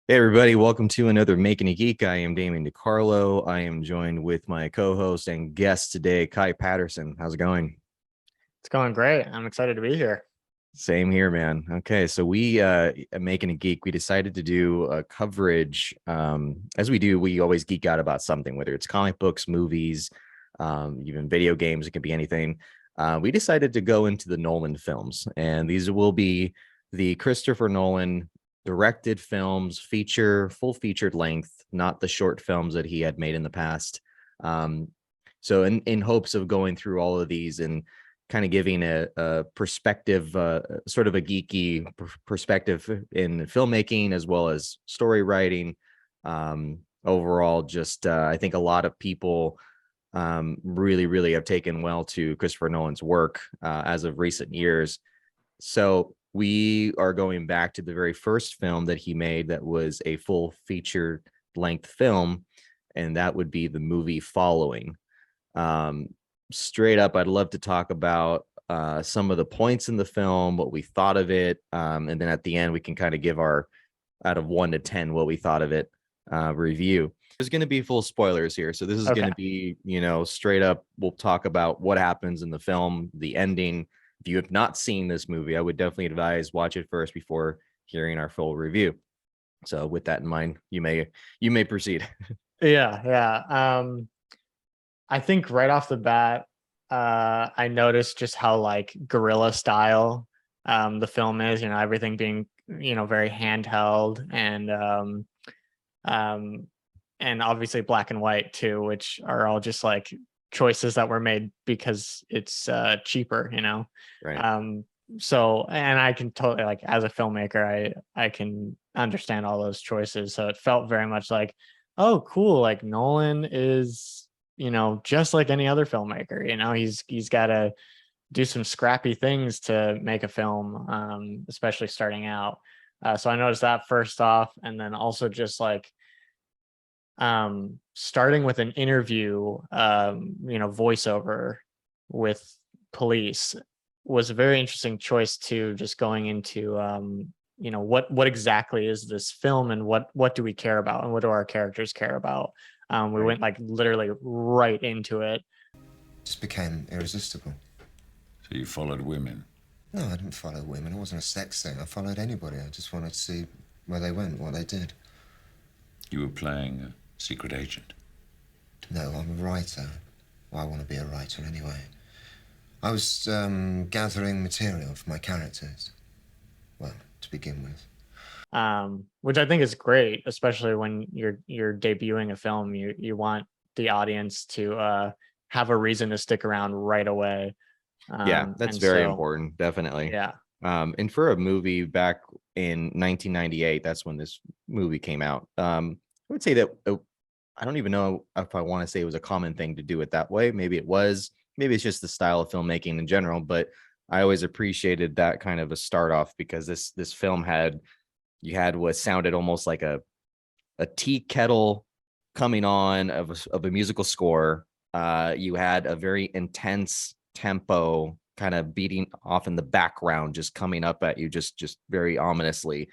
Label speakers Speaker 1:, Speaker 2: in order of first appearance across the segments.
Speaker 1: Hey everybody, welcome to another Making a Geek. I am Damian Dicarlo. I am joined with my co-host and guest today, Kai Patterson. How's it going?
Speaker 2: It's going great. I'm excited to be here.
Speaker 1: Same here, man. Okay, so we at Making a Geek, we decided to do a coverage. As we do, we always geek out about something, whether it's comic books, movies, even video games, it could be anything. We decided to go into the Nolan films, and these will be the Christopher Nolan directed films, full featured length, not the short films that he had made in the past. So in hopes of going through all of these and kind of giving a perspective, sort of a geeky perspective in filmmaking as well as story writing. Overall, just I think a lot of people really have taken well to Christopher Nolan's work as of recent years. So we are going back to the very first film that he made that was a full feature length film, and that would be the movie Following. Um, Straight up, I'd love to talk about some of the points in the film, what we thought of it, and then at the end we can kind of give our out of 1 to 10 what we thought of it review. There's going to be full spoilers here, so this is going
Speaker 2: Okay.
Speaker 1: to be, straight up. We'll talk about what happens in the film, the ending. If you have not seen this movie, I would definitely advise watch it first before hearing our full review. So with that in mind, you may proceed.
Speaker 2: Yeah. I think right off the bat, I noticed just how like guerrilla style the film is, everything being, very handheld um and obviously black and white too, which are all just like choices that were made because it's cheaper.
Speaker 1: Right.
Speaker 2: Um so and I can totally, like, as a filmmaker, I can understand all those choices. So it felt very much like, oh cool, like Nolan is, just like any other filmmaker. He's got to do some scrappy things to make a film, especially starting out. So I noticed that first off, and then also just like starting with an interview, voiceover with police was a very interesting choice too. Just going into what exactly is this film, and what do we care about, and what do our characters care about. We
Speaker 1: Right.
Speaker 2: went like literally right into it.
Speaker 3: Just became irresistible.
Speaker 4: So you followed women.
Speaker 3: No, I didn't follow women. It wasn't a sex thing. I followed anybody. I just wanted to see where they went, what they did.
Speaker 4: You were playing a secret agent.
Speaker 3: No, I'm a writer. Well, I want to be a writer anyway. I was gathering material for my characters. Well, to begin with.
Speaker 2: Which I think is great, especially when you're debuting a film. You want the audience to have a reason to stick around right away.
Speaker 1: Yeah, that's
Speaker 2: And
Speaker 1: very
Speaker 2: so,
Speaker 1: important, definitely.
Speaker 2: yeah.
Speaker 1: And for a movie back in 1998, that's when this movie came out. I would say that I don't even know if I want to say it was a common thing to do it that way. Maybe it was. Maybe it's just the style of filmmaking in general. But I always appreciated that kind of a start off because this film had what sounded almost like a tea kettle coming on of a musical score. You had a very intense tempo kind of beating off in the background, just coming up at you, just very ominously.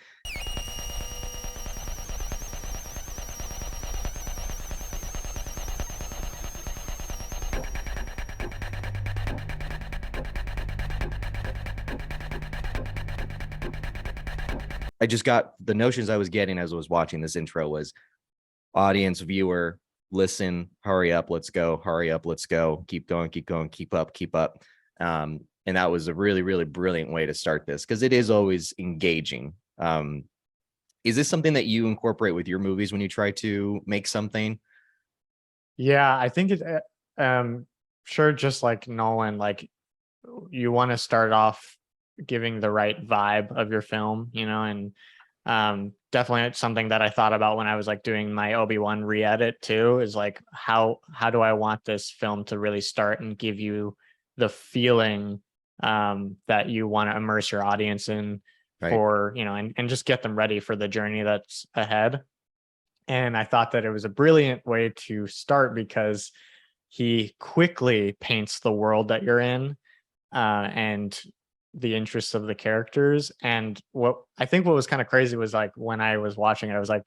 Speaker 1: I just got the notions I was getting as I was watching this intro was audience, viewer, listen, hurry up, let's go, hurry up, let's go, keep going, keep up, keep up. And that was a really brilliant way to start this because it is always engaging. Is this something that you incorporate with your movies when you try to make something?
Speaker 2: Yeah, I think sure, just like Nolan, like you want to start off giving the right vibe of your film, and definitely it's something that I thought about when I was like doing my Obi-Wan re-edit too, is like how do I want this film to really start and give you the feeling that you want to immerse your audience in,
Speaker 1: Right.
Speaker 2: for, and just get them ready for the journey that's ahead. And I thought that it was a brilliant way to start because he quickly paints the world that you're in, and the interests of the characters. And what was kind of crazy was like when I was watching it, I was like,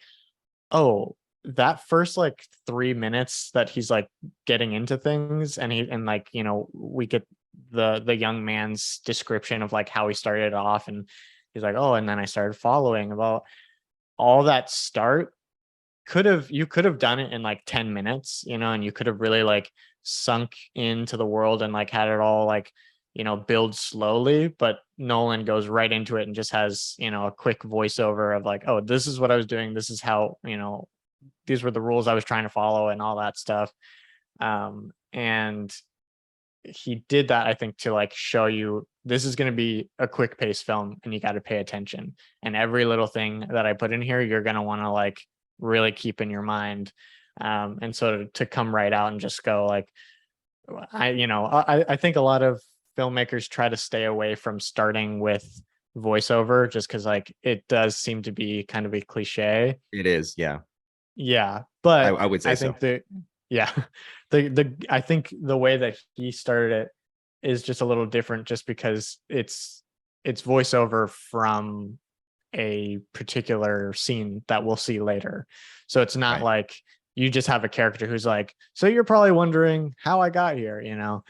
Speaker 2: oh, that first like 3 minutes that he's like getting into things, and like, you know, we get the young man's description of like how he started off, and he's like, oh, and then I started following about all that start. You could have done it in like 10 minutes, you know, and you could have really like sunk into the world and like had it all like, you know, build slowly. But Nolan goes right into it and just has, you know, a quick voiceover of like, oh, this is what I was doing, this is how, you know, these were the rules I was trying to follow and all that stuff. And he did that, I think, to like show you this is going to be a quick pace film and you got to pay attention, and every little thing that I put in here you're going to want to like really keep in your mind. And so to come right out and just go like, I think a lot of filmmakers try to stay away from starting with voiceover just because like it does seem to be kind of a cliche.
Speaker 1: It is, yeah.
Speaker 2: Yeah, but
Speaker 1: I would say
Speaker 2: I think
Speaker 1: so.
Speaker 2: yeah, the I think the way that he started it is just a little different, just because it's voiceover from a particular scene that we'll see later. So it's not
Speaker 1: Right.
Speaker 2: like you just have a character who's like, so you're probably wondering how I got here, you know.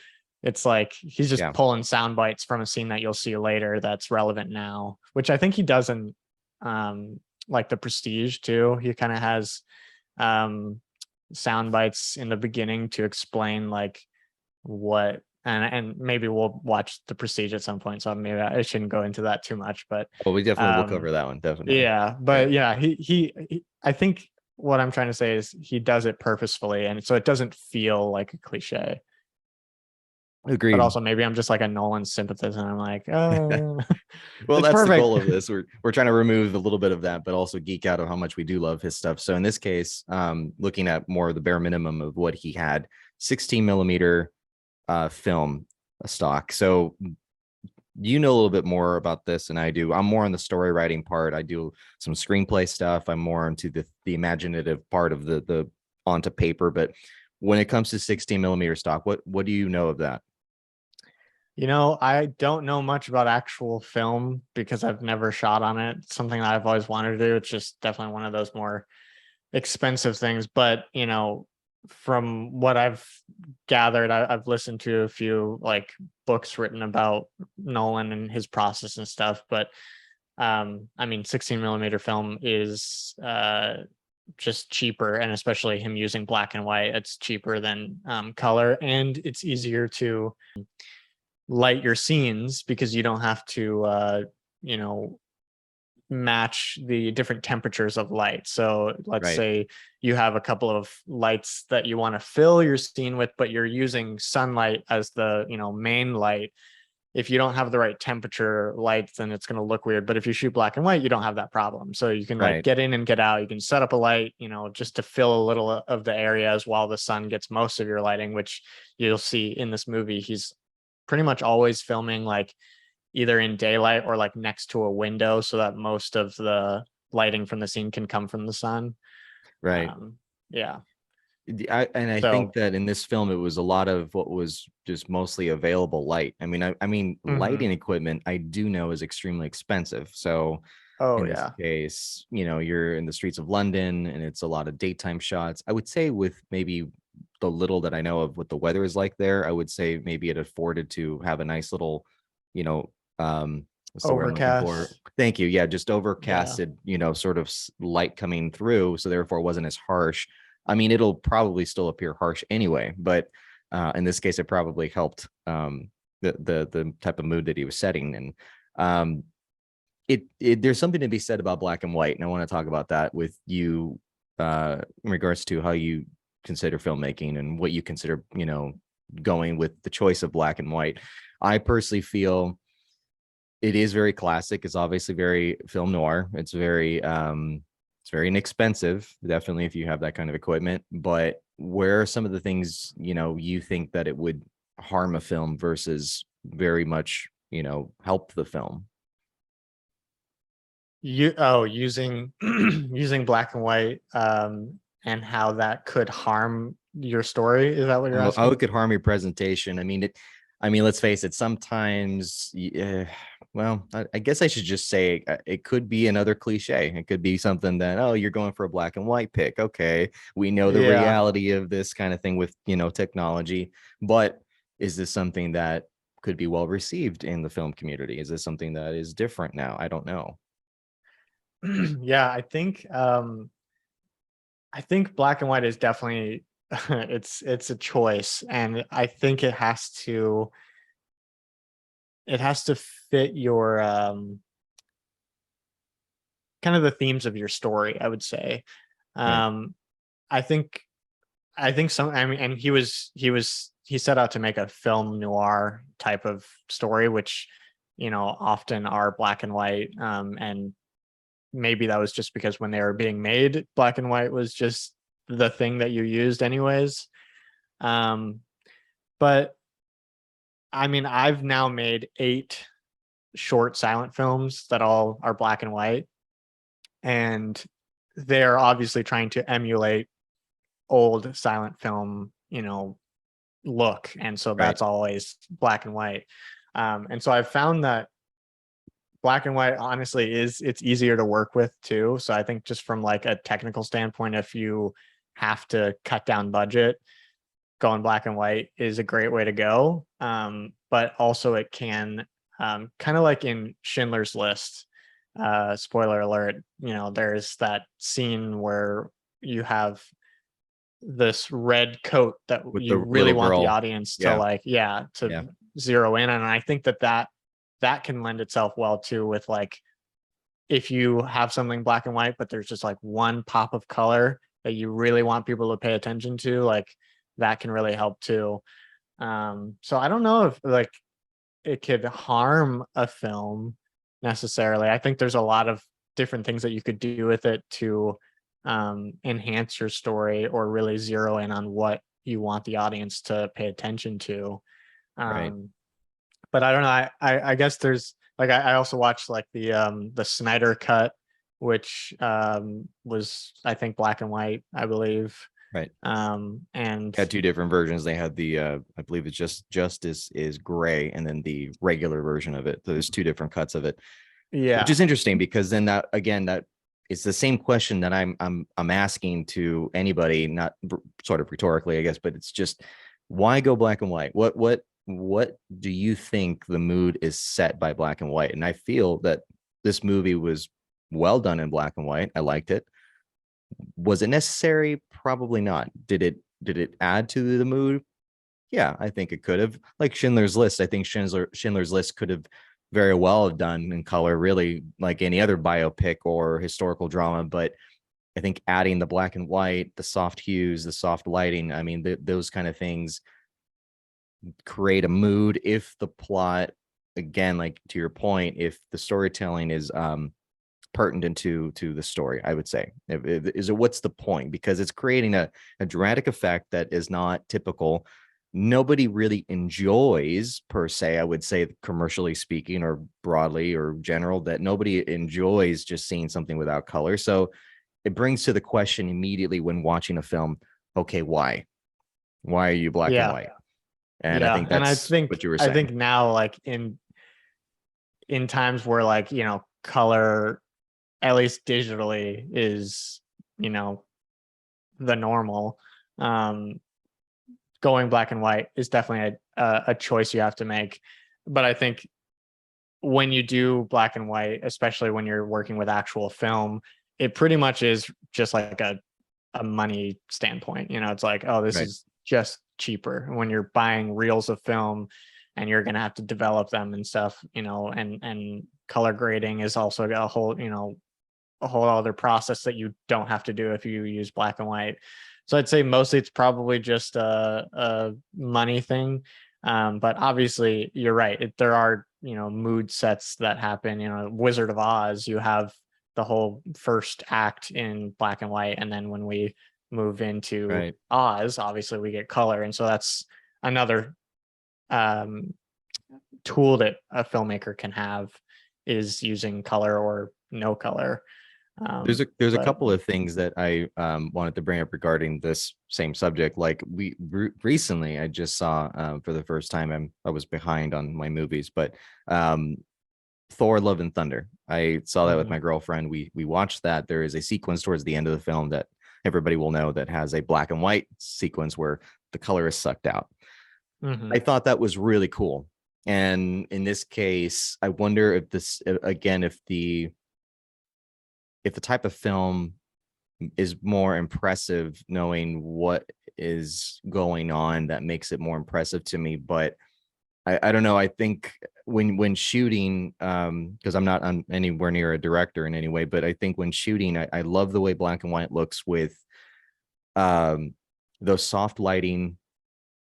Speaker 2: It's like he's just
Speaker 1: Yeah.
Speaker 2: pulling sound bites from a scene that you'll see later that's relevant now, which I think he does in like The Prestige too. He kind of has sound bites in the beginning to explain like what, and maybe we'll watch The Prestige at some point, so maybe I shouldn't go into that too much, but
Speaker 1: Well, we definitely will cover that one, definitely.
Speaker 2: yeah, but yeah, he I think what I'm trying to say is he does it purposefully, and so it doesn't feel like a cliche.
Speaker 1: Agreed.
Speaker 2: But also maybe I'm just like a Nolan sympathist and I'm like, oh,
Speaker 1: Well,
Speaker 2: it's
Speaker 1: that's
Speaker 2: perfect.
Speaker 1: the goal of this. We're trying to remove a little bit of that, but also geek out of how much we do love his stuff. So in this case, looking at more of the bare minimum of what he had, 16 millimeter film stock. So you know a little bit more about this than I do. I'm more on the story writing part. I do some screenplay stuff. I'm more into the imaginative part of the onto paper. But when it comes to 16 millimeter stock, what do you know of that?
Speaker 2: You know, I don't know much about actual film because I've never shot on it. It's something that I've always wanted to do. It's just definitely one of those more expensive things. But, you know, from what I've gathered, I've listened to a few like books written about Nolan and his process and stuff. But I mean, 16 millimeter film is just cheaper, and especially him using black and white, it's cheaper than color, and it's easier to light your scenes because you don't have to you know, match the different temperatures of light. So let's
Speaker 1: Right.
Speaker 2: say you have a couple of lights that you want to fill your scene with, but you're using sunlight as the, you know, main light. If you don't have the right temperature lights, then it's going to look weird. But if you shoot black and white, you don't have that problem. So you can like
Speaker 1: Right.
Speaker 2: get in and get out. You can set up a light, you know, just to fill a little of the areas while the sun gets most of your lighting, which you'll see in this movie. He's pretty much always filming like either in daylight or like next to a window so that most of the lighting from the scene can come from the sun.
Speaker 1: Right.
Speaker 2: Yeah.
Speaker 1: I
Speaker 2: So
Speaker 1: think that in this film, it was a lot of what was just mostly available light. I mean, lighting equipment I do know is extremely expensive. So
Speaker 2: oh
Speaker 1: in this
Speaker 2: yeah.
Speaker 1: case, you know, you're in the streets of London and it's a lot of daytime shots. I would say with maybe the little that I know of what the weather is like there, I would say maybe it afforded to have a nice little, you know, what's the word I'm looking for?
Speaker 2: Overcast.
Speaker 1: Thank you. Yeah, just
Speaker 2: Yeah.
Speaker 1: overcasted, you know, sort of light coming through. So therefore it wasn't as harsh. I mean, it'll probably still appear harsh anyway, but in this case, it probably helped the type of mood that he was setting. And there's something to be said about black and white, and I want to talk about that with you in regards to how you consider filmmaking and what you consider, you know, going with the choice of black and white. I personally feel it is very classic. It's obviously very film noir. It's very inexpensive, definitely, if you have that kind of equipment. But where are some of the things, you know, you think that it would harm a film versus very much, you know, help the film?
Speaker 2: Using using black and white and how that could harm your story. Is that what you're
Speaker 1: How
Speaker 2: asking?
Speaker 1: it could harm your presentation. I mean, I mean, let's face it, sometimes, well, I guess I should just say it could be another cliche. It could be something that, oh, you're going for a black and white pick. Okay. We know the
Speaker 2: Yeah.
Speaker 1: reality of this kind of thing with, technology, but is this something that could be well received in the film community? Is this something that is different now? I don't know.
Speaker 2: Yeah, I think black and white is definitely it's a choice, and I think it has to fit your kind of the themes of your story, I would say.
Speaker 1: Right.
Speaker 2: Um I think I mean, and he set out to make a film noir type of story, which often are black and white, and maybe that was just because when they were being made, black and white was just the thing that you used anyways. Um, but I mean, I've now made 8 short silent films that all are black and white, and they're obviously trying to emulate old silent film, look. And so
Speaker 1: Right.
Speaker 2: that's always black and white. And so I've found that black and white honestly it's easier to work with too. So I think just from like a technical standpoint, if you have to cut down budget, going black and white is a great way to go. But also it can kind of like in Schindler's List, spoiler alert, there's that scene where you have this red coat that
Speaker 1: With
Speaker 2: you
Speaker 1: the
Speaker 2: really
Speaker 1: little
Speaker 2: want the
Speaker 1: girl.
Speaker 2: audience to
Speaker 1: Yeah.
Speaker 2: like, yeah, to
Speaker 1: Yeah.
Speaker 2: zero in on. And I think that can lend itself well too with like, if you have something black and white, but there's just like one pop of color that you really want people to pay attention to, like that can really help too. So I don't know if like it could harm a film necessarily. I think there's a lot of different things that you could do with it to enhance your story or really zero in on what you want the audience to pay attention to.
Speaker 1: Right.
Speaker 2: But I don't know. I guess there's like I also watched like the Snyder cut, which was I think black and white, I believe.
Speaker 1: Right.
Speaker 2: And
Speaker 1: Had 2 different versions. They had the I believe it's just Justice is gray, and then the regular version of it. So there's 2 different cuts of it, which
Speaker 2: yeah,
Speaker 1: is interesting because then that again, that it's the same question that I'm asking to anybody, not sort of rhetorically, I guess, but it's just, why go black and white? What do you think the mood is set by black and white? And I feel that this movie was well done in black and white. I liked it. Was it necessary? Probably not. Did it add to the mood? Yeah, I think it could have. Like Schindler's List, I think Schindler's List could have very well have done in color, really like any other biopic or historical drama. But I think adding the black and white, the soft hues, the soft lighting, I mean, those kind of things create a mood. If the plot, again, like to your point, if the storytelling is pertinent to the story, I would say, is it, what's the point? Because it's creating a dramatic effect that is not typical. Nobody really enjoys, per se, I would say, commercially speaking, or broadly or general, that nobody enjoys just seeing something without color. So it brings to the question immediately when watching a film, okay, why are you black and
Speaker 2: yeah,
Speaker 1: white? And I
Speaker 2: yeah.
Speaker 1: think
Speaker 2: And I
Speaker 1: that's
Speaker 2: think
Speaker 1: what you were
Speaker 2: I
Speaker 1: saying.
Speaker 2: think now like in times where like color, at least digitally, is you know the normal, um going black and white is definitely a choice you have to make. But I think when you do black and white, especially when you're working with actual film, it pretty much is just like a money standpoint. It's like, oh, this
Speaker 1: Right.
Speaker 2: is just cheaper. When you're buying reels of film and you're gonna have to develop them and stuff, and color grading is also a whole, a whole other process that you don't have to do if you use black and white. So I'd say mostly it's probably just a money thing. But obviously you're right. There are, mood sets that happen, Wizard of Oz, you have the whole first act in black and white. And then when we move into
Speaker 1: Right.
Speaker 2: Oz, obviously we get color. And so that's another um, tool that a filmmaker can have, is using color or no color.
Speaker 1: There's a
Speaker 2: But
Speaker 1: couple of things that I wanted to bring up regarding this same subject. Like recently, I just saw for the first time. I was behind on my movies, but um, Thor: Love and Thunder. I saw that with
Speaker 2: Mhm.
Speaker 1: my girlfriend. We watched that. There is a sequence towards the end of the film that everybody will know that has a black and white sequence where the color is sucked out. I
Speaker 2: Mhm.
Speaker 1: thought that was really cool. And in this case, I wonder if this again, if the type of film is more impressive, knowing what is going on that makes it more impressive to me. But I don't know. I think when shooting, because I'm not anywhere near a director in any way, but I think when shooting, I love the way black and white looks with um those soft lighting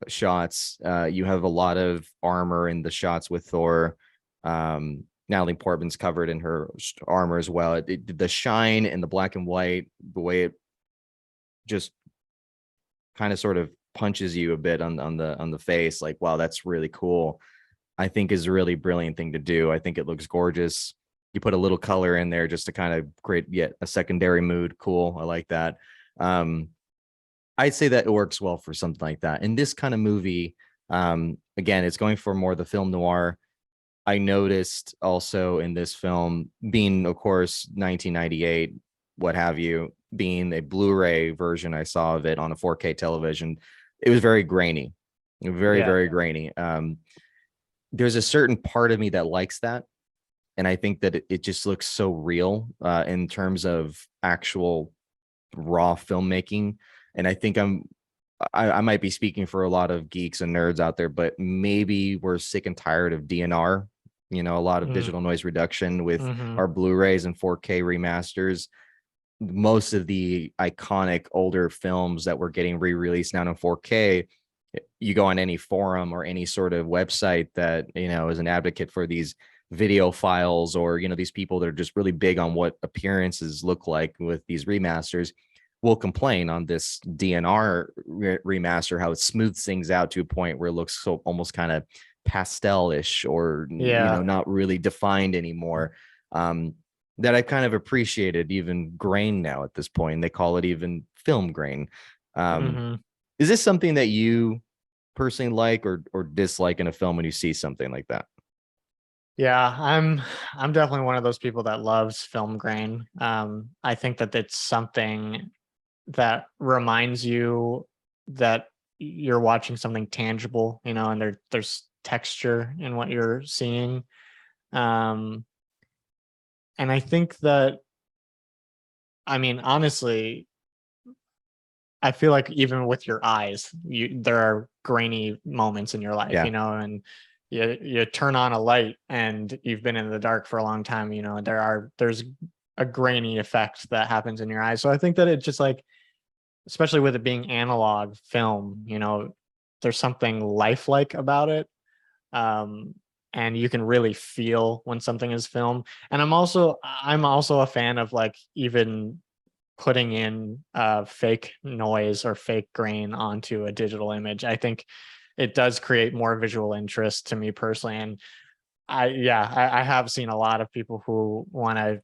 Speaker 1: shots. You have a lot of armor in the shots with Thor. Natalie Portman's covered in her armor as well. The shine and the black and white, the way it just kind of sort of punches you a bit on the face, like, wow, that's really cool. I think is a really brilliant thing to do. I think it looks gorgeous. You put a little color in there just to kind of create yet a secondary mood. Cool. I like that. Um, I'd say that it works well for something like that. In this kind of movie, again, it's going for more the film noir. I noticed also in this film, being, of course, 1998, what have you, being a Blu-ray version, I saw of it on a 4K television. It was very grainy, very,
Speaker 2: Yeah.
Speaker 1: very grainy. There's a certain part of me that likes that. And I think that it just looks so real in terms of actual raw filmmaking. And I think I might be speaking for a lot of geeks and nerds out there, but maybe we're sick and tired of DNR, a lot of
Speaker 2: Mm.
Speaker 1: digital noise reduction with
Speaker 2: Mhm.
Speaker 1: our Blu-rays and 4K remasters. Most of the iconic older films that were getting re-released now in 4K, you go on any forum or any sort of website that, is an advocate for these video files, or, these people that are just really big on what appearances look like with these remasters, will complain on this DNR remaster, how it smooths things out to a point where it looks so almost kind of pastel-ish, or
Speaker 2: Yeah.
Speaker 1: not really defined anymore. That I kind of appreciated even grain now at this point. They call it even film grain. Um,
Speaker 2: Mhm.
Speaker 1: is this something that you personally like or dislike in a film when you see something like that?
Speaker 2: Yeah, I'm definitely one of those people that loves film grain. I think that it's something that reminds you that you're watching something tangible, and there's texture in what you're seeing. Um, and I think that, I mean, honestly, I feel like even with your eyes, there are grainy moments in your life,
Speaker 1: Yeah,
Speaker 2: and you turn on a light and you've been in the dark for a long time, there's a grainy effect that happens in your eyes. So I think that it just like, especially with it being analog film, there's something lifelike about it. Um, and you can really feel when something is film. And I'm also a fan of like even putting in fake noise or fake grain onto a digital image. I think it does create more visual interest to me personally. And I have seen a lot of people who want to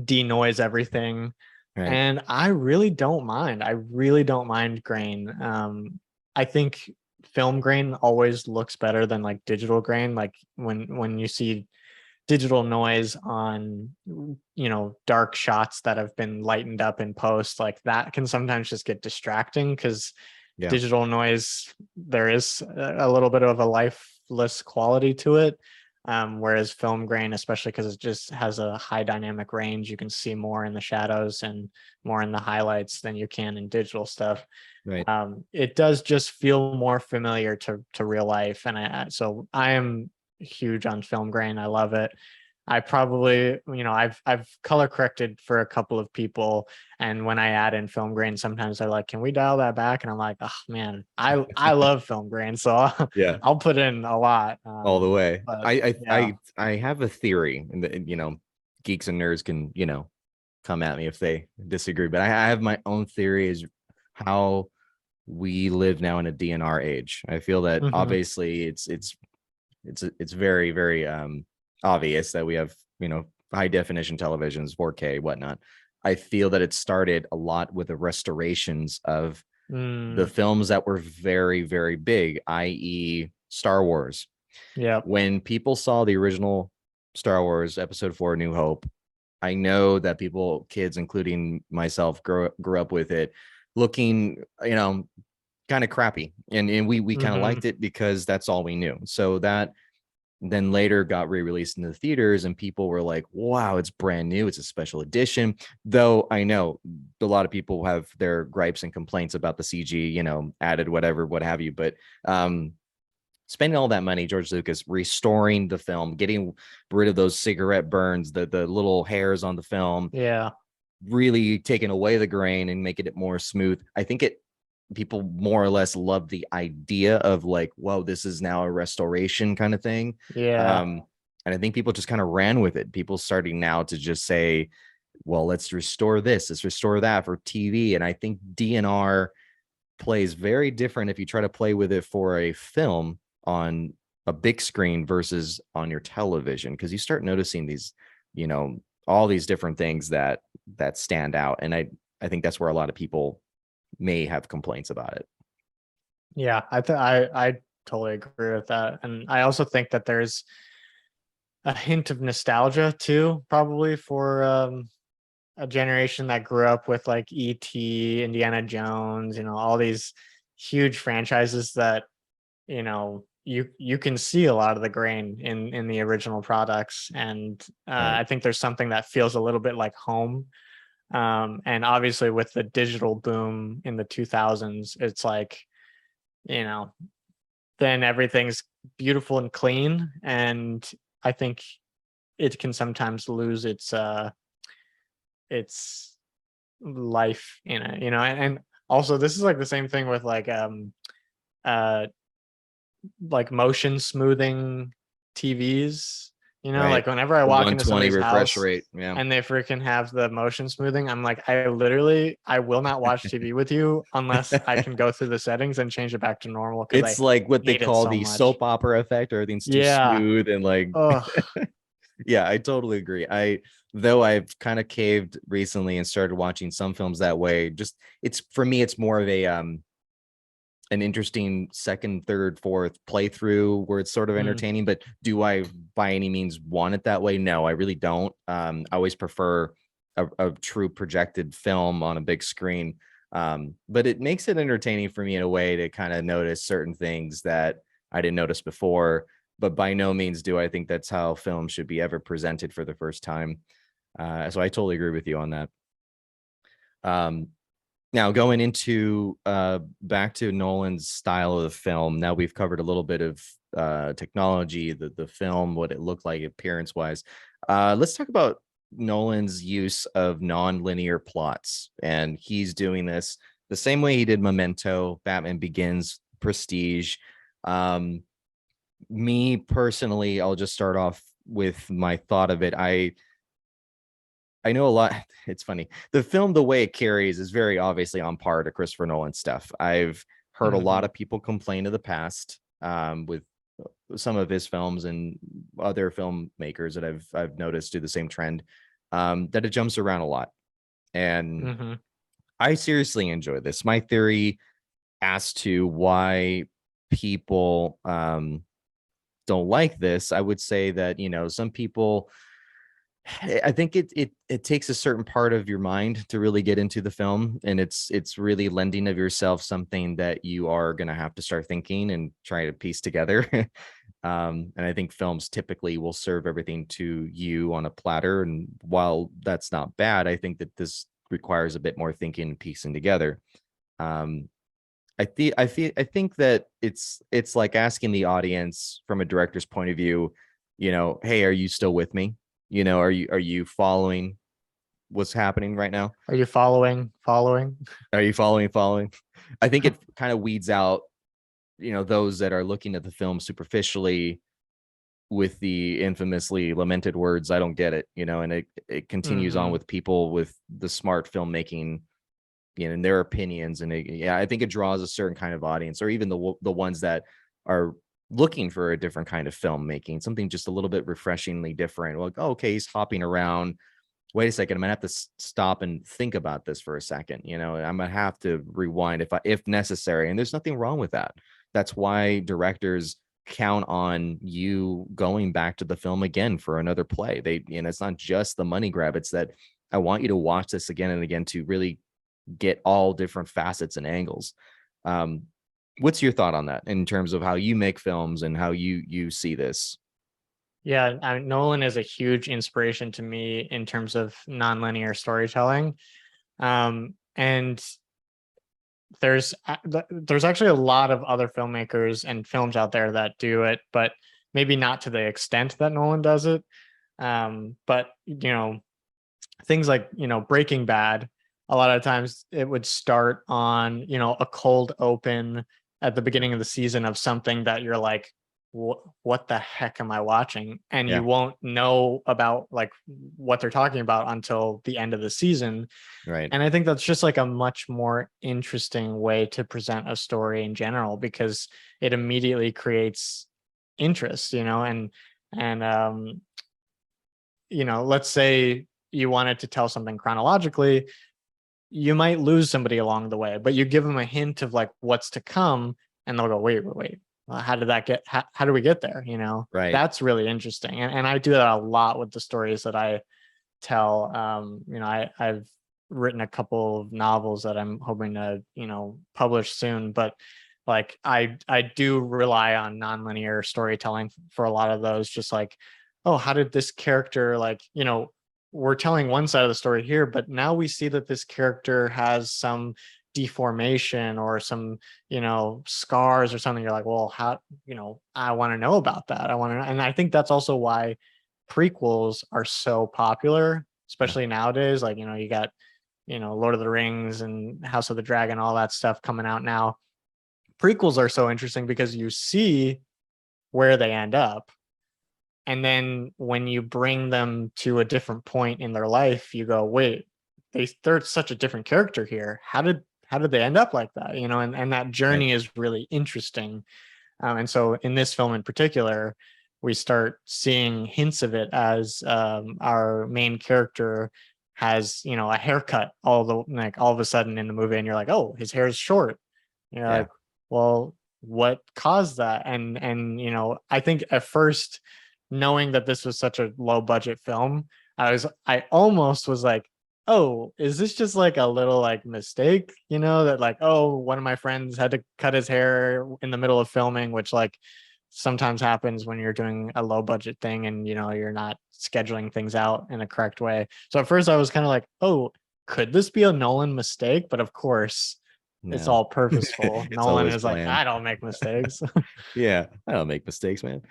Speaker 2: denoise everything,
Speaker 1: right.
Speaker 2: and I really don't mind. I really don't mind grain. I think film grain always looks better than like digital grain. Like when you see digital noise on dark shots that have been lightened up in post, like that can sometimes just get distracting because
Speaker 1: Yeah,
Speaker 2: digital noise, there is a little bit of a lifeless quality to it. Whereas film grain, especially because it just has a high dynamic range, you can see more in the shadows and more in the highlights than you can in digital stuff.
Speaker 1: right.
Speaker 2: It does just feel more familiar to real life, and so I am huge on film grain. I love it. I probably, I've color corrected for a couple of people, and when I add in film grain, sometimes they're like, "Can we dial that back?" And I'm like, "Oh man, I love film grain, so
Speaker 1: Yeah,
Speaker 2: I'll put in a lot."
Speaker 1: all the way.
Speaker 2: But
Speaker 1: I I
Speaker 2: yeah.
Speaker 1: I I have a theory, and geeks and nerds can come at me if they disagree, but I have my own theory is how we live now in a DNR age. I feel that
Speaker 2: Hmm.
Speaker 1: obviously it's very, very obvious that we have high definition televisions, 4K, whatnot. I feel that it started a lot with the restorations of the films that were very, very big, i.e., Star Wars.
Speaker 2: Yeah.
Speaker 1: When people saw the original Star Wars Episode 4, New Hope, I know that people, kids, including myself, grew up with it looking, kind of crappy. And we kind of liked it because that's all we knew. So that then later got re-released in the theaters and people were like, wow, it's brand new, it's a special edition. Though I know a lot of people have their gripes and complaints about the CG, added whatever, what have you, but spending all that money, George Lucas restoring the film, getting rid of those cigarette burns, the little hairs on the film, really taking away the grain and making it more smooth. I think people more or less love the idea of like, whoa, this is now a restoration kind of thing. And I think people just kind of ran with it. People starting now to just say, well, let's restore this, let's restore that for TV. And I think DNR plays very different if you try to play with it for a film on a big screen versus on your television, because you start noticing these, all these different things that stand out. And I think that's where a lot of people may have complaints about it.
Speaker 2: Yeah, I totally agree with that. And I also think that there's a hint of nostalgia too, probably for a generation that grew up with like E.T., Indiana Jones, all these huge franchises that, you can see a lot of the grain in the original products. And
Speaker 1: Right.
Speaker 2: I think there's something that feels a little bit like home. And obviously with the digital boom in the 2000s, it's like, then everything's beautiful and clean. And I think it can sometimes lose its life in it, and also this is like the same thing with like motion smoothing TVs.
Speaker 1: Right.
Speaker 2: Like whenever I
Speaker 1: The
Speaker 2: walk into
Speaker 1: 120
Speaker 2: somebody's
Speaker 1: refresh
Speaker 2: house
Speaker 1: rate. Yeah.
Speaker 2: and they freaking have the motion smoothing, I'm like, I will not watch TV with you unless I can go through the settings and change it back to normal.
Speaker 1: It's like what they
Speaker 2: hate it
Speaker 1: call
Speaker 2: so
Speaker 1: the
Speaker 2: much.
Speaker 1: soap opera effect. Everything's too
Speaker 2: Yeah.
Speaker 1: smooth and like,
Speaker 2: Ugh.
Speaker 1: yeah, I totally agree. Though I've kind of caved recently and started watching some films that way. Just for me, it's more of an interesting second, third, fourth playthrough where it's sort of entertaining. But do I by any means want it that way? No, I really don't. I always prefer a true projected film on a big screen. But it makes it entertaining for me in a way to kind of notice certain things that I didn't notice before. But by no means do I think that's how film should be ever presented for the first time. So I totally agree with you on that. Now going into back to Nolan's style of the film. Now we've covered a little bit of technology, the film, what it looked like appearance wise. Let's talk about Nolan's use of non-linear plots. And he's doing this the same way he did Memento, Batman Begins, Prestige. Me personally, I'll just start off with my thought of it. I know a lot. It's funny. The film, the way it carries is very obviously on par to Christopher Nolan stuff. I've heard a lot of people complain in the past with some of his films and other filmmakers that I've noticed do the same trend, that it jumps around a lot. And I seriously enjoy this. My theory as to why people don't like this, I would say that, some people, I think it takes a certain part of your mind to really get into the film, and it's really lending of yourself something that you are going to have to start thinking and try to piece together. And I think films typically will serve everything to you on a platter, and while that's not bad, I think that this requires a bit more thinking and piecing together. I think that it's like asking the audience from a director's point of view, hey, are you still with me? Are you following what's happening right now?
Speaker 2: Are you following?
Speaker 1: Are you following? I think it kind of weeds out, those that are looking at the film superficially with the infamously lamented words, I don't get it, and it continues on with people with the smart filmmaking, and their opinions. And I think it draws a certain kind of audience, or even the ones that are looking for a different kind of filmmaking, something just a little bit refreshingly different. Like, oh, okay, he's hopping around. Wait a second, I'm gonna have to stop and think about this for a second. I'm gonna have to rewind if necessary, and there's nothing wrong with that. That's why directors count on you going back to the film again for another play. It's not just the money grab. It's that I want you to watch this again and again to really get all different facets and angles. What's your thought on that in terms of how you make films and how you see this?
Speaker 2: Yeah, Nolan is a huge inspiration to me in terms of nonlinear storytelling. And there's actually a lot of other filmmakers and films out there that do it, but maybe not to the extent that Nolan does it. But things like Breaking Bad, a lot of times it would start on a cold open at the beginning of the season of something that you're like, what the heck am I watching? And
Speaker 1: Yeah.
Speaker 2: you won't know about like what they're talking about until the end of the season.
Speaker 1: Right.
Speaker 2: And I think that's just like a much more interesting way to present a story in general, because it immediately creates interest, and let's say you wanted to tell something chronologically, you might lose somebody along the way, but you give them a hint of like what's to come, and they'll go, wait. How did that get? How do we get there?
Speaker 1: Right.
Speaker 2: That's really interesting, and I do that a lot with the stories that I tell. I've written a couple of novels that I'm hoping to publish soon, but like I do rely on nonlinear storytelling for a lot of those. Just like, oh, how did this character we're telling one side of the story here, but now we see that this character has some deformation or some scars or something. You're like, well, how I want to know about that. And I think that's also why prequels are so popular, especially nowadays. Like you got Lord of the Rings and House of the Dragon, all that stuff coming out now. Prequels are so interesting because you see where they end up, and then when you bring them to a different point in their life, you go, wait, they're such a different character here. How did they end up like that? And that journey is really interesting. And so in this film in particular, we start seeing hints of it as our main character has, a haircut all of a sudden in the movie, and you're like, oh, his hair is short. You're like, well, what caused that? And I think at first, knowing that this was such a low budget film, I almost was like, oh, is this just like a little like mistake, that like, oh, one of my friends had to cut his hair in the middle of filming, which like sometimes happens when you're doing a low budget thing and you're not scheduling things out in a correct way. So at first I was kind of like, oh, could this be a Nolan mistake? But of course, it's all purposeful. Nolan is planned. Like, I don't make mistakes.
Speaker 1: Yeah, I don't make mistakes, man.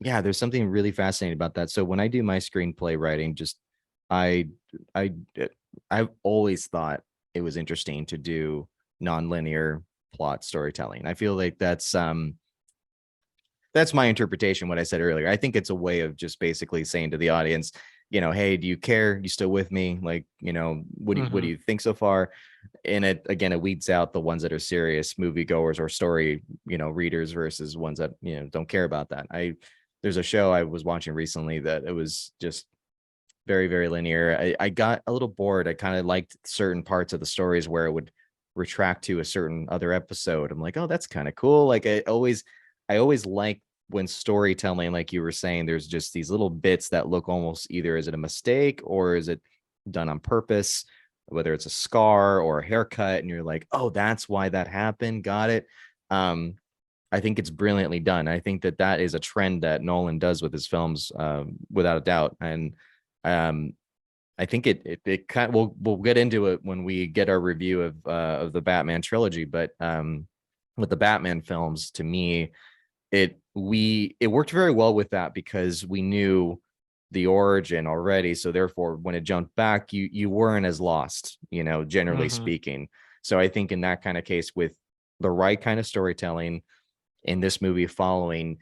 Speaker 1: Yeah, there's something really fascinating about that. So when I do my screenplay writing, just I I've always thought it was interesting to do nonlinear plot storytelling. I feel like that's my interpretation, what I said earlier. I think it's a way of just basically saying to the audience, hey, do you care? You still with me? Like, what do you think so far? And it weeds out the ones that are serious moviegoers or story, readers versus ones that, don't care about that. There's a show I was watching recently that it was just very, very linear. I got a little bored. I kind of liked certain parts of the stories where it would retract to a certain other episode. I'm like, oh, that's kind of cool. Like I always like when storytelling, like you were saying, there's just these little bits that look almost either is it a mistake or is it done on purpose, whether it's a scar or a haircut, and you're like, oh, that's why that happened. Got it. I think it's brilliantly done. I think that is a trend that Nolan does with his films, without a doubt. And I think it kind of, we'll get into it when we get our review of the Batman trilogy. But with the Batman films, to me, it worked very well with that because we knew the origin already. So therefore, when it jumped back, you weren't as lost, generally speaking. So I think in that kind of case, with the right kind of storytelling in this movie, following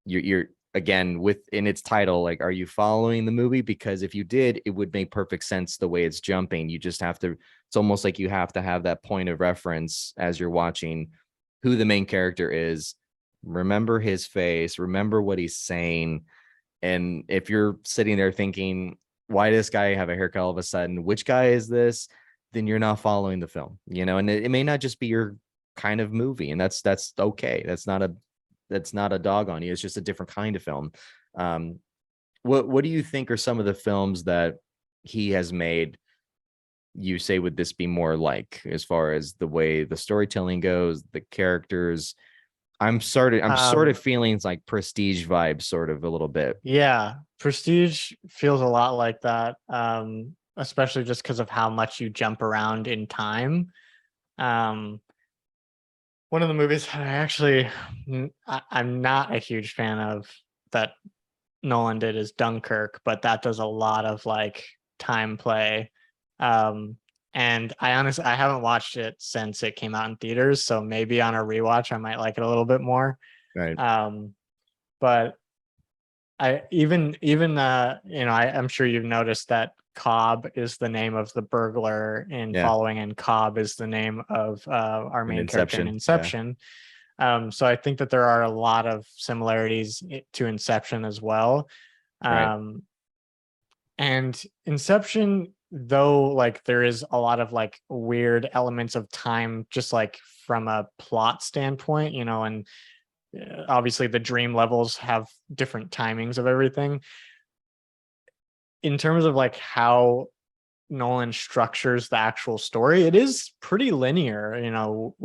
Speaker 1: you're again within its title, like, are you following the movie? Because if you did, it would make perfect sense the way it's jumping. You just have to, it's almost like you have to have that point of reference as you're watching who the main character is, remember his face, remember what he's saying. And if you're sitting there thinking, why does this guy have a haircut all of a sudden? Which guy is this? Then you're not following the film, you know, and it may not just be your kind of movie. And that's okay. That's not a dog on you. It's just a different kind of film. What do you think are some of the films that he has made you say would this be more like, as far as the way the storytelling goes, the characters? I'm sort of feeling like Prestige vibes, sort of a little bit.
Speaker 2: Yeah, Prestige feels a lot like that, especially just because of how much you jump around in time. One of the movies I'm not a huge fan of that Nolan did is Dunkirk, but that does a lot of like time play. And I haven't watched it since it came out in theaters, so maybe on a rewatch I might like it a little bit more.
Speaker 1: Right.
Speaker 2: But I'm sure you've noticed that Cobb is the name of the burglar in Following, and Cobb is the name of our main character in Inception. So I think that there are a lot of similarities to Inception as well. And Inception, though, like there is a lot of like weird elements of time, just like from a plot standpoint, you know, and obviously the dream levels have different timings of everything. In terms of like how Nolan structures the actual story, it is pretty linear. You know,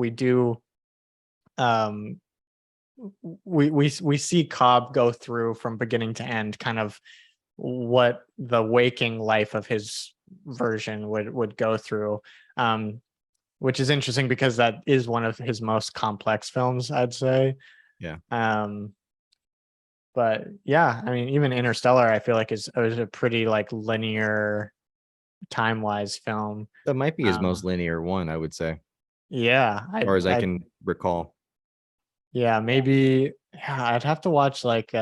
Speaker 2: we see Cobb go through from beginning to end kind of what the waking life of his version would go through, which is interesting because that is one of his most complex films, I'd say. But yeah, I mean, even Interstellar, I feel like is a pretty like linear time-wise film.
Speaker 1: That might be his most linear one, I would say.
Speaker 2: Yeah,
Speaker 1: or as I can recall.
Speaker 2: Yeah, maybe. Yeah, I'd have to watch like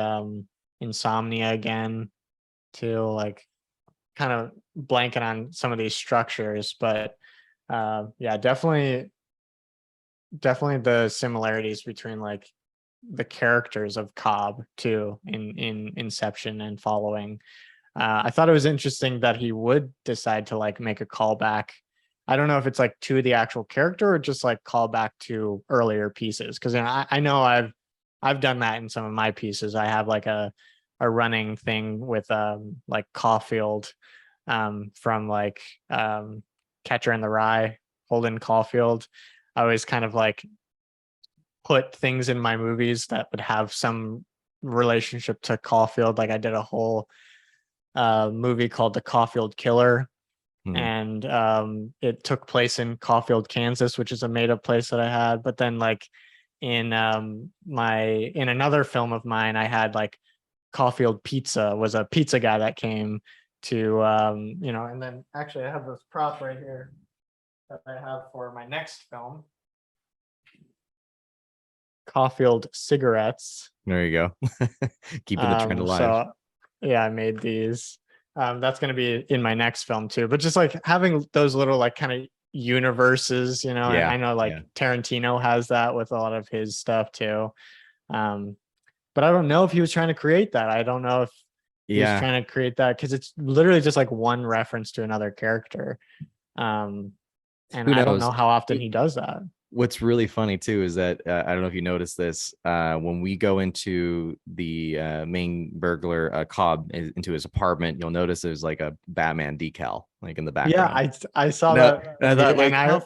Speaker 2: Insomnia again to like kind of blanket on some of these structures, but yeah, definitely the similarities between like the characters of Cobb too in Inception and Following. I thought it was interesting that he would decide to like make a callback. I don't know if it's like to the actual character or just like call back to earlier pieces, because I know I've done that in some of my pieces. I have like a running thing with like Caulfield from like Catcher in the Rye, Holden Caulfield. I always kind of like put things in my movies that would have some relationship to Caulfield. Like I did a whole movie called The Caulfield Killer, and it took place in Caulfield, Kansas, which is a made up place that I had. But then like in another film of mine, I had like Caulfield Pizza was a pizza guy that came to and then actually I have this prop right here that I have for my next film, Caulfield cigarettes.
Speaker 1: There you go. Keeping the trend alive.
Speaker 2: So yeah, I made these. That's going to be in my next film too, but just like having those little like kind of universes, and I know like Tarantino has that with a lot of his stuff too. But I don't know if he was trying to create that. I don't know if he was trying to create that, because it's literally just like one reference to another character. And I don't know how often he does that.
Speaker 1: What's really funny too is that I don't know if you noticed this, when we go into the main burglar Cobb into his apartment, you'll notice there's like a Batman decal like in the background.
Speaker 2: Yeah, I saw that.
Speaker 1: And I thought, like,
Speaker 2: I was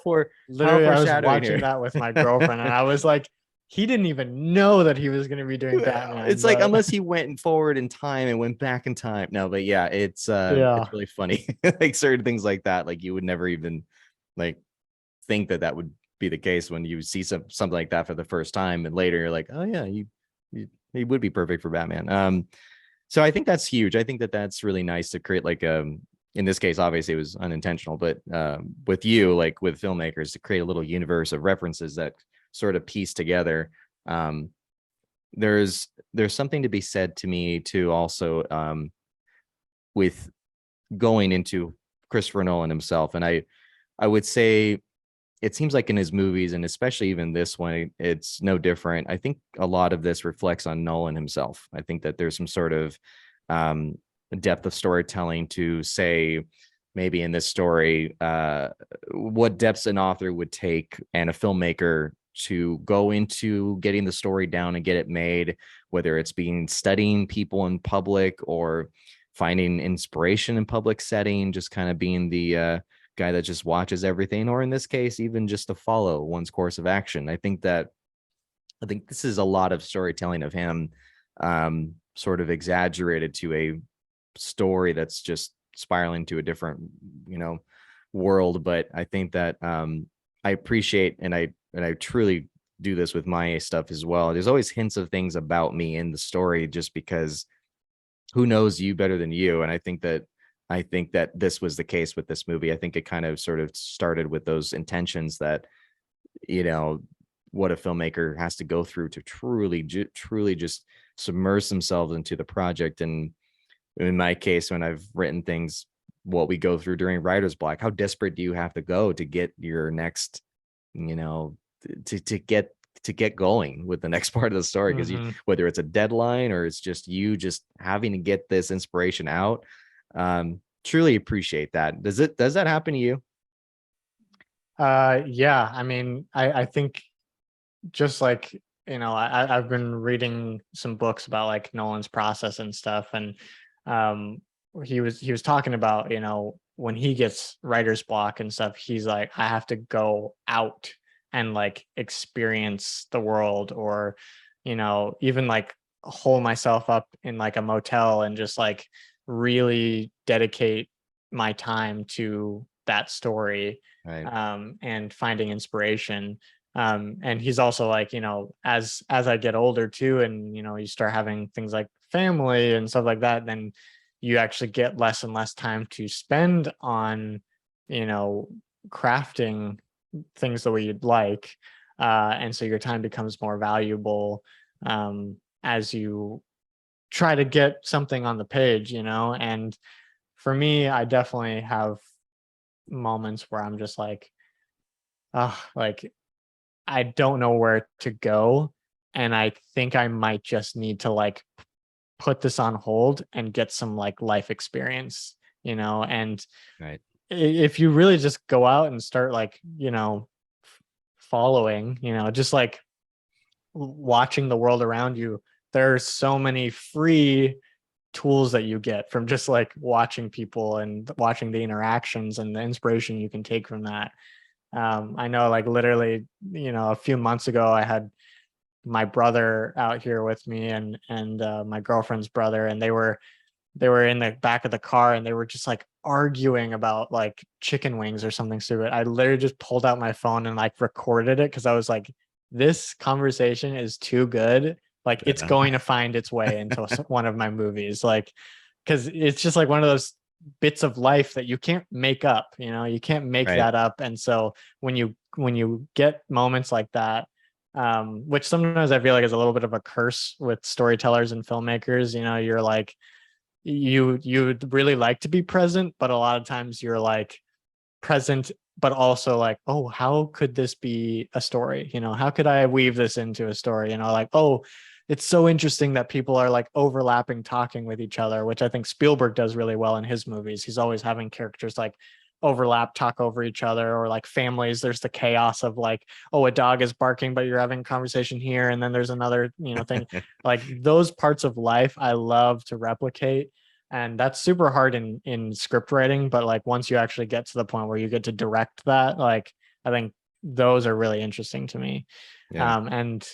Speaker 2: watching that with my girlfriend, and I was like, he didn't even know that he was going to be doing Batman.
Speaker 1: It's like, unless he went forward in time and went back in time. No, but yeah, it's really funny. Like certain things like that, like you would never even like think that would be the case when you see something like that for the first time, and later you're like, oh yeah, he would be perfect for Batman. So I think that's huge. I think that's really nice to create like in this case, obviously it was unintentional, but with you, like with filmmakers, to create a little universe of references that sort of piece together. There's something to be said to me too, also with going into Christopher Nolan himself. And I would say it seems like in his movies, and especially even this one, it's no different. I think a lot of this reflects on Nolan himself. I think that there's some sort of depth of storytelling to say, maybe in this story, what depths an author would take and a filmmaker to go into getting the story down and get it made, whether it's being studying people in public or finding inspiration in public setting, just kind of being the guy that just watches everything, or in this case, even just to follow one's course of action. I think this is a lot of storytelling of him, sort of exaggerated to a story that's just spiraling to a different, world. But I think that I appreciate, and I truly do this with my stuff as well. There's always hints of things about me in the story, just because who knows you better than you. And I think that this was the case with this movie. I think it kind of sort of started with those intentions that, what a filmmaker has to go through to truly just submerge themselves into the project. And in my case, when I've written things, what we go through during writer's block, how desperate do you have to go to get your next, to get going with the next part of the story? Because whether it's a deadline or it's just you just having to get this inspiration out, truly appreciate that. Does that happen to you?
Speaker 2: Yeah, I mean, I think, just like, I've been reading some books about like Nolan's process and stuff, and he was talking about, when he gets writer's block and stuff, he's like, I have to go out and like experience the world, or even like hole myself up in like a motel and just like really dedicate my time to that story,
Speaker 1: Right.
Speaker 2: and finding inspiration. And he's also like, as I get older too, and you start having things like family and stuff like that, then you actually get less and less time to spend on crafting things the way you'd like, and so your time becomes more valuable, as you try to get something on the page. And for me, I definitely have moments where I'm just like, like, I don't know where to go, and I think I might just need to like put this on hold and get some like life experience, and
Speaker 1: Right.
Speaker 2: if you really just go out and start like, following, just like watching the world around you, there's so many free tools that you get from just like watching people and watching the interactions and the inspiration you can take from that. I know, like, literally, a few months ago, I had my brother out here with me, and my girlfriend's brother, and they were in the back of the car, and they were just like arguing about like chicken wings or something stupid. I literally just pulled out my phone and like recorded it, because I was like, this conversation is too good. Like, it's going to find its way into one of my movies. Like, because it's just like one of those bits of life that you can't make up. You can't make
Speaker 1: Right.
Speaker 2: that up. And so when you get moments like that, which sometimes I feel like is a little bit of a curse with storytellers and filmmakers, you're like, you'd really like to be present, but a lot of times you're like present, but also like, oh, how could this be a story? How could I weave this into a story? Like, oh, it's so interesting that people are like overlapping, talking with each other, which I think Spielberg does really well in his movies. He's always having characters like overlap, talk over each other, or like families, there's the chaos of like, oh, a dog is barking, but you're having a conversation here, and then there's another thing. Like, those parts of life I love to replicate, and that's super hard in script writing. But like, once you actually get to the point where you get to direct that, like, I think those are really interesting to me.
Speaker 1: Yeah.
Speaker 2: And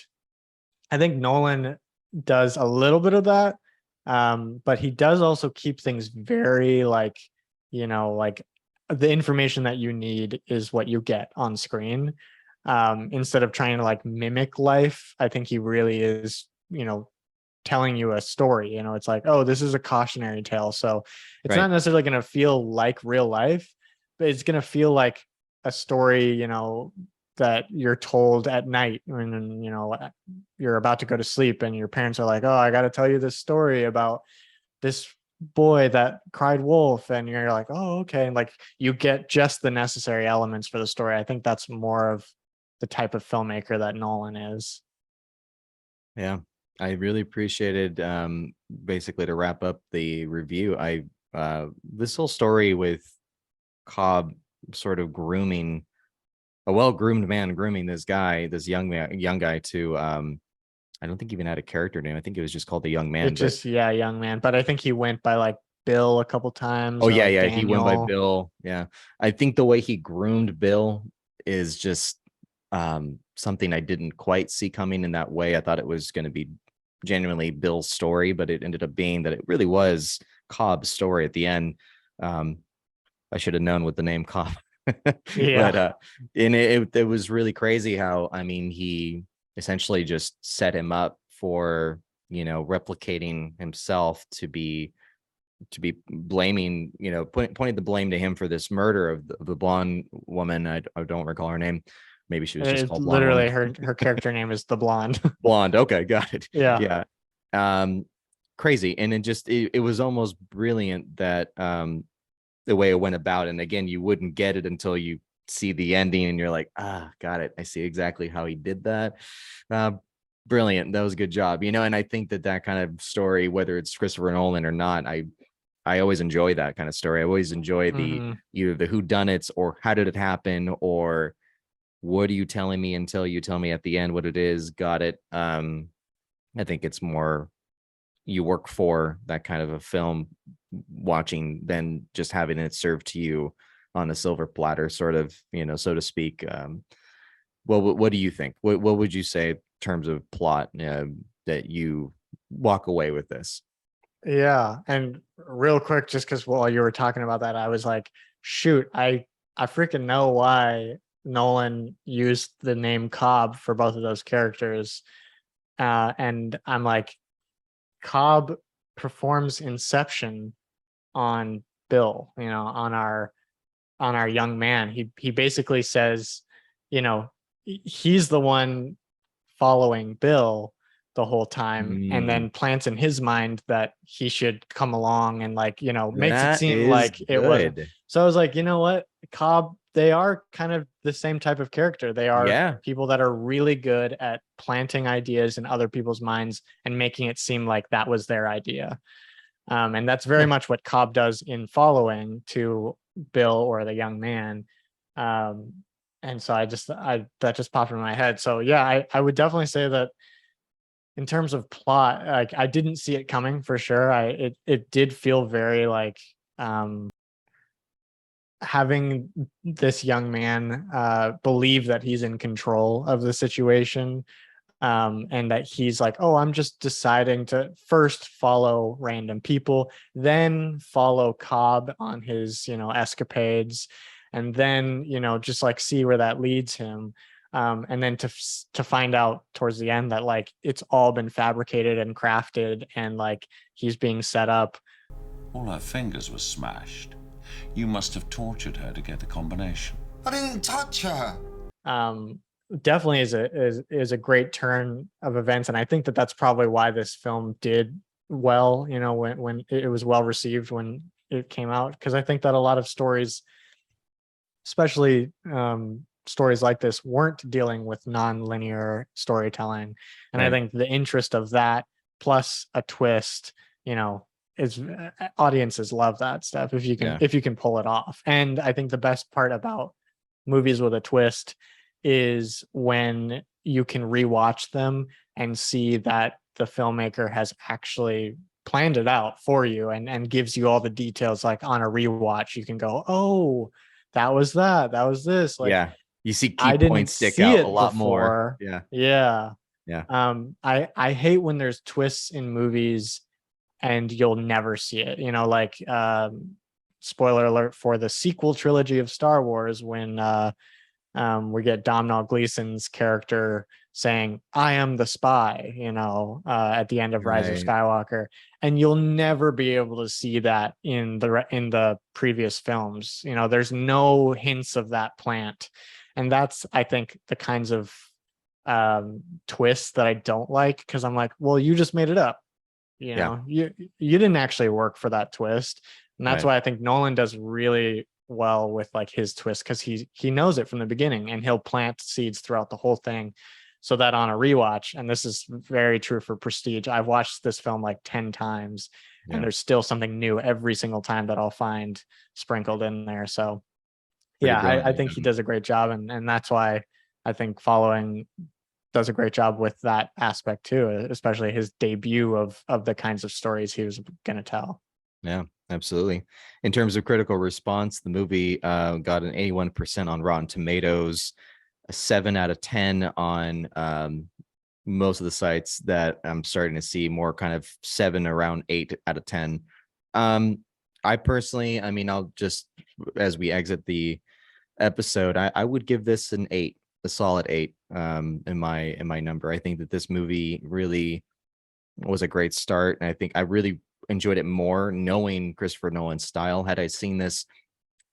Speaker 2: I think Nolan does a little bit of that, but he does also keep things very like, like, the information that you need is what you get on screen, instead of trying to like mimic life. I think he really is, telling you a story. It's like, oh, this is a cautionary tale, so it's
Speaker 1: Right.
Speaker 2: not necessarily going to feel like real life, but it's going to feel like a story, that you're told at night when you're about to go to sleep, and your parents are like, oh, I got to tell you this story about this boy that cried wolf, and you're like, oh, okay, and like you get just the necessary elements for the story. I think that's more of the type of filmmaker that Nolan is.
Speaker 1: Yeah, I really appreciated basically to wrap up the review. I this whole story with Cobb sort of grooming a well-groomed man grooming this guy, this young guy to I don't think he even had a character name. I think it was just called the young man.
Speaker 2: It just, yeah, young man. But I think he went by like Bill a couple times,
Speaker 1: Oh
Speaker 2: or
Speaker 1: yeah,
Speaker 2: like
Speaker 1: yeah, he went by
Speaker 2: Daniel.
Speaker 1: Bill. Yeah. I think the way he groomed Bill is just something I didn't quite see coming in that way. I thought it was going to be genuinely Bill's story, but it ended up being that it really was Cobb's story at the end. I should have known with the name Cobb.
Speaker 2: Yeah.
Speaker 1: But and it was really crazy how, I mean, he essentially just set him up for, replicating himself to be blaming, pointing the blame to him for this murder of the blonde woman. I don't recall her name. Maybe she was just
Speaker 2: It
Speaker 1: called blonde
Speaker 2: literally,
Speaker 1: woman.
Speaker 2: her character name is the blonde.
Speaker 1: Blonde. Okay, got it.
Speaker 2: Yeah.
Speaker 1: Yeah. Crazy. And it was almost brilliant that the way it went about. And again, you wouldn't get it until you see the ending and you're like, got it. I see exactly how he did that. Brilliant. That was a good job. And I think that kind of story, whether it's Christopher Nolan or not, I always enjoy that kind of story. I always enjoy the
Speaker 2: Hmm.
Speaker 1: either the whodunits or how did it happen, or what are you telling me until you tell me at the end what it is. Got it. I think it's more you work for that kind of a film watching than just having it served to you on a silver platter, sort of, so to speak. Well, what do you think? What would you say in terms of plot that you walk away with this?
Speaker 2: Yeah. And real quick, just because while you were talking about that, I was like, shoot, I freaking know why Nolan used the name Cobb for both of those characters. And I'm like, Cobb performs Inception on Bill, on our young man. He basically says, he's the one following Bill the whole time, and
Speaker 1: Mm,
Speaker 2: then plants in his mind that he should come along and like, makes it
Speaker 1: that
Speaker 2: seem
Speaker 1: is
Speaker 2: like it wasn't.
Speaker 1: good.
Speaker 2: So I was like, you know what, Cobb, they are kind of the same type of character. They are
Speaker 1: Yeah.
Speaker 2: people that are really good at planting ideas in other people's minds and making it seem like that was their idea. And that's very
Speaker 1: Yeah.
Speaker 2: much what Cobb does in following to Bill or the young man. Um, and so that just popped in my head. So yeah, I would definitely say that in terms of plot, like I didn't see it coming for sure. It did feel very like having this young man believe that he's in control of the situation, and that he's like, oh, I'm just deciding to first follow random people, then follow Cobb on his, escapades, and then, just like see where that leads him. And then to find out towards the end that like it's all been fabricated and crafted, and like he's being set up.
Speaker 4: All her fingers were smashed. You must have tortured her to get the combination.
Speaker 3: I didn't touch her.
Speaker 2: Definitely is a great turn of events, and I think that that's probably why this film did well, when it was well received when it came out, because I think that a lot of stories, especially stories like this, weren't dealing with non-linear storytelling, and I
Speaker 1: Right.
Speaker 2: think the interest of that plus a twist, is audiences love that stuff if you can
Speaker 1: Yeah.
Speaker 2: pull it off. And I think the best part about movies with a twist is when you can rewatch them and see that the filmmaker has actually planned it out for you, and gives you all the details. Like on a rewatch, you can go, oh, that was this. Like
Speaker 1: Yeah. You see key
Speaker 2: I didn't
Speaker 1: points stick
Speaker 2: see
Speaker 1: out a
Speaker 2: it
Speaker 1: lot more.
Speaker 2: before.
Speaker 1: Yeah.
Speaker 2: Yeah.
Speaker 1: Yeah.
Speaker 2: I hate when there's twists in movies and you'll never see it. Like spoiler alert for the sequel trilogy of Star Wars, when we get Domhnall Gleeson's character saying, "I am the spy," at the end of Rise of
Speaker 1: Right.
Speaker 2: Skywalker, and you'll never be able to see that in the previous films. There's no hints of that plant, and that's, I think, the kinds of twists that I don't like, because I'm like, well, you just made it up. You
Speaker 1: Yeah.
Speaker 2: know, you didn't actually work for that twist. And that's
Speaker 1: Right.
Speaker 2: why I think Nolan does really well with like his twist, because he knows it from the beginning, and he'll plant seeds throughout the whole thing, so that on a rewatch, and this is very true for Prestige, I've watched this film like 10 times,
Speaker 1: Yeah.
Speaker 2: and there's still something new every single time that I'll find sprinkled in there. So
Speaker 1: Pretty
Speaker 2: yeah, I
Speaker 1: brilliantly
Speaker 2: think he
Speaker 1: done.
Speaker 2: does a great job, and that's why I think Following does a great job with that aspect too, especially his debut of the kinds of stories he was going to tell.
Speaker 1: Yeah, absolutely. In terms of critical response, the movie got an 81% on Rotten Tomatoes, a 7 out of 10 on most of the sites that I'm starting to see more kind of 7, around 8 out of 10. I personally, I mean, I'll just, as we exit the episode, I would give this an 8, a solid 8 in my number. I think that this movie really was a great start, and I think I really enjoyed it more knowing Christopher Nolan's style. Had I seen this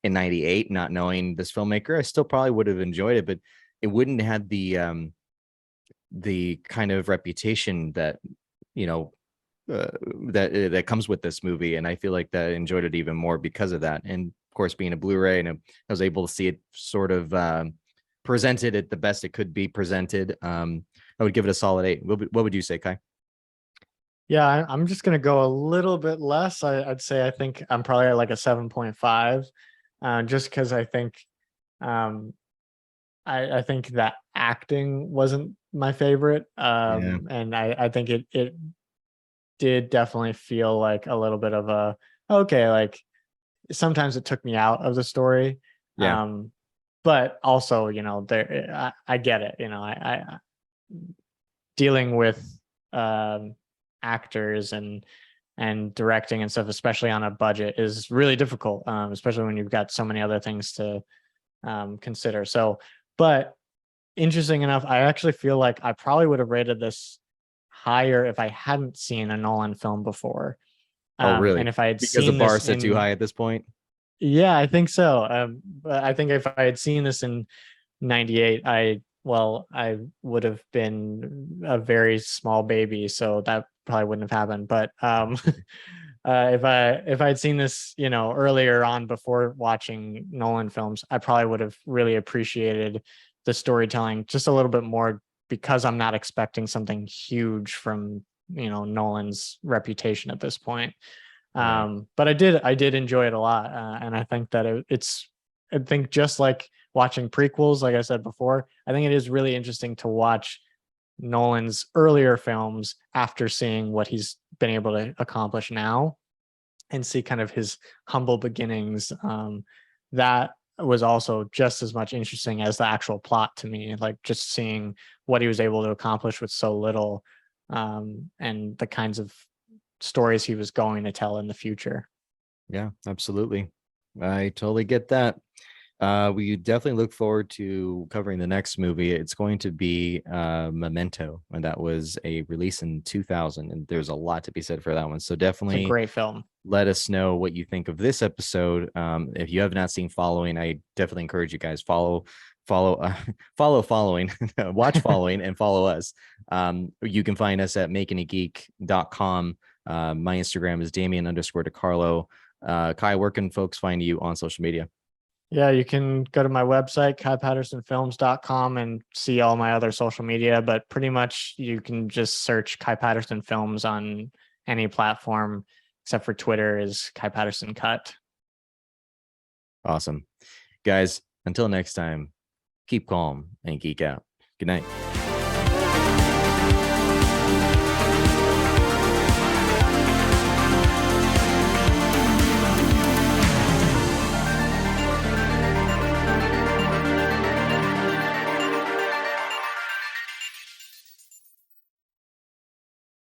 Speaker 1: in 98, not knowing this filmmaker, I still probably would have enjoyed it, but it wouldn't have the kind of reputation that, you know, that comes with this movie. And I feel like that I enjoyed it even more because of that. And of course, being a Blu-ray, and I was able to see it sort of presented at the best it could be presented. I would give it a solid 8. What would you say, Kai?
Speaker 2: Yeah, I'm just gonna go a little bit less. I'd say I think I'm probably at like a 7.5, just because I think um, I think that acting wasn't my favorite,
Speaker 1: Yeah.
Speaker 2: and I think it did definitely feel like a little bit of a, okay, like sometimes it took me out of the story,
Speaker 1: Yeah.
Speaker 2: but also, you know, there I get it, you know, I dealing with um actors and directing and stuff, especially on a budget, is really difficult, especially when you've got so many other things to consider. So, but interesting enough, I actually feel like I probably would have rated this higher if I hadn't seen a Nolan film before.
Speaker 1: Oh,
Speaker 2: And
Speaker 1: really?
Speaker 2: if I had
Speaker 1: Because the
Speaker 2: seen
Speaker 1: bar
Speaker 2: this
Speaker 1: set too
Speaker 2: in,
Speaker 1: high at this point?
Speaker 2: yeah, I think so. But I think if I had seen this in 98, I would have been a very small baby, so that probably wouldn't have happened. But if I'd seen this, you know, earlier on before watching Nolan films, I probably would have really appreciated the storytelling just a little bit more, because I'm not expecting something huge from, you know, Nolan's reputation at this point.
Speaker 1: Right.
Speaker 2: But I did enjoy it a lot, and I think that it's, I think just like watching prequels, like I said before, I think it is really interesting to watch Nolan's earlier films after seeing what he's been able to accomplish now, and see kind of his humble beginnings. That was also just as much interesting as the actual plot to me, like just seeing what he was able to accomplish with so little, and the kinds of stories he was going to tell in the future.
Speaker 1: Yeah, absolutely. I totally get that. We definitely look forward to covering the next movie. It's going to be Memento, and that was a release in 2000, and there's a lot to be said for that one. So
Speaker 2: It's a
Speaker 1: definitely
Speaker 2: great film.
Speaker 1: let us know what you think of this episode. If you have not seen Following, I definitely encourage you guys following, watch Following, and follow us. You can find us at makingitgeek.com. My Instagram is Damian_Dicarlo. Kai, where can folks find you on social media?
Speaker 2: Yeah, you can go to my website, kaipattersonfilms.com, and see all my other social media, but pretty much you can just search Kai Patterson Films on any platform except for Twitter is Kai Patterson Cut.
Speaker 1: Awesome. Guys, until next time, keep calm and geek out. Good night.